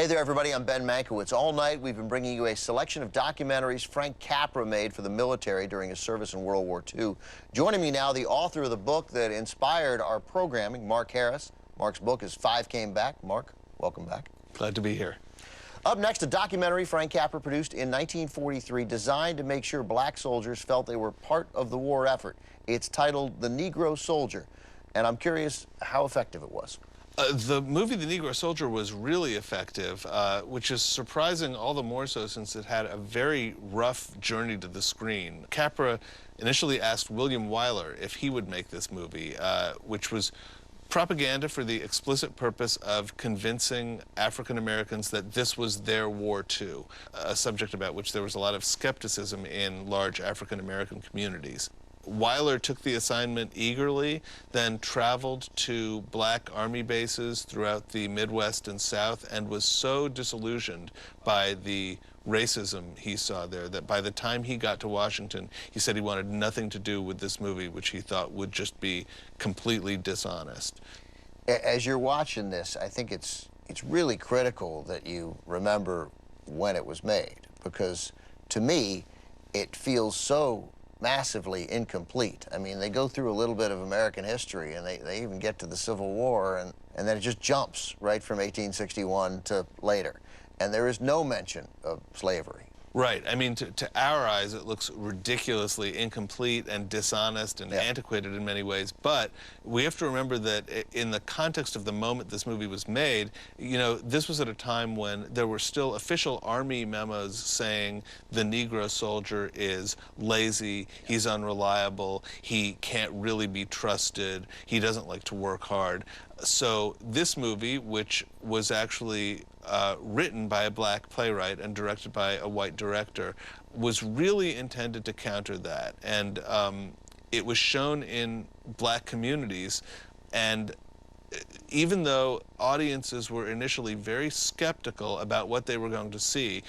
Hey there, everybody. I'm Ben Mankiewicz. All night, we've been bringing you a selection of documentaries Frank Capra made for the military during his service in World War II. Joining me now, the author of the book that inspired our programming, Mark Harris. Mark's book is Five Came Back. Mark, welcome back. Glad to be here. Up next, a documentary Frank Capra produced in 1943 designed to make sure black soldiers felt they were part of the war effort. It's titled The Negro Soldier, and I'm curious how effective it was. The movie The Negro Soldier was really effective, which is surprising all the more so since it had a very rough journey to the screen. Capra initially asked William Wyler if he would make this movie, which was propaganda for the explicit purpose of convincing African Americans that this was their war too, a subject about which there was a lot of skepticism in large African American communities. Wyler took the assignment eagerly, then traveled to black army bases throughout the Midwest and South, and was so disillusioned by the racism he saw there that by the time he got to Washington, he said he wanted nothing to do with this movie, which he thought would just be completely dishonest. As you're watching this, I think it's really critical that you remember when it was made, because to me, it feels so massively incomplete. I mean, they go through a little bit of American history, and they even get to the Civil War, and then it just jumps right from 1861 to later. And there is no mention of slavery. Right. I mean, to our eyes, it looks ridiculously incomplete and dishonest and antiquated in many ways. But we have to remember that in the context of the moment this movie was made, you know, this was at a time when there were still official Army memos saying the Negro soldier is lazy, he's unreliable, he can't really be trusted, he doesn't like to work hard. So this movie, which was actually written by a black playwright and directed by a white director, was really intended to counter that. And it was shown in black communities, and even though audiences were initially very skeptical about what they were going to see,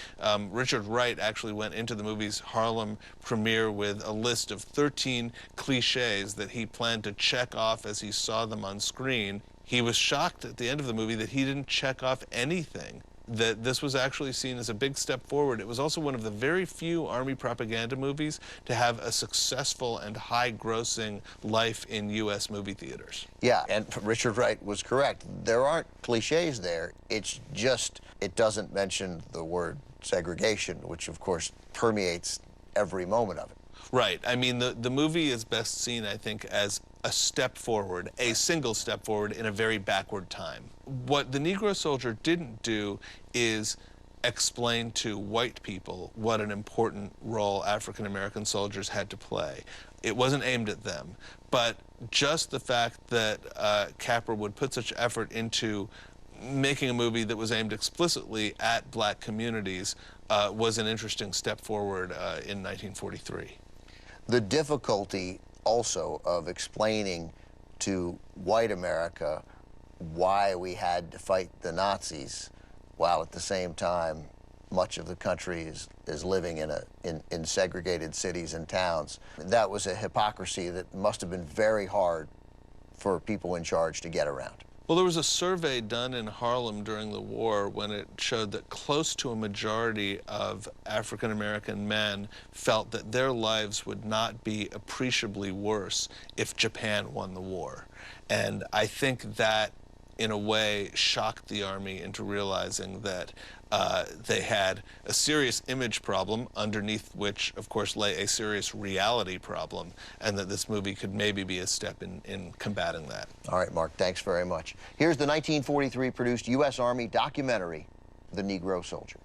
Richard Wright actually went into the movie's Harlem premiere with a list of 13 cliches that he planned to check off as he saw them on screen. He was shocked at the end of the movie that he didn't check off anything, that this was actually seen as a big step forward. It was also one of the very few Army propaganda movies to have a successful and high-grossing life in U.S. movie theaters. Yeah, and Richard Wright was correct. There aren't cliches there. It's just, it doesn't mention the word segregation, which, of course, permeates every moment of it. Right. I mean, the movie is best seen, I think, as a step forward, a single step forward in a very backward time. What The Negro Soldier didn't do is explain to white people what an important role African-American soldiers had to play. It wasn't aimed at them. But just the fact that Capra would put such effort into making a movie that was aimed explicitly at black communities was an interesting step forward in 1943. The difficulty also of explaining to white America why we had to fight the Nazis, while at the same time much of the country is living in segregated cities and towns. That was a hypocrisy that must have been very hard for people in charge to get around. Well, there was a survey done in Harlem during the war when it showed that close to a majority of African-American men felt that their lives would not be appreciably worse if Japan won the war. And I think that, in a way, shocked the Army into realizing that they had a serious image problem, underneath which, of course, lay a serious reality problem, and that this movie could maybe be a step in combating that. All right, Mark, thanks very much. Here's the 1943 produced U.S. Army documentary, The Negro Soldier.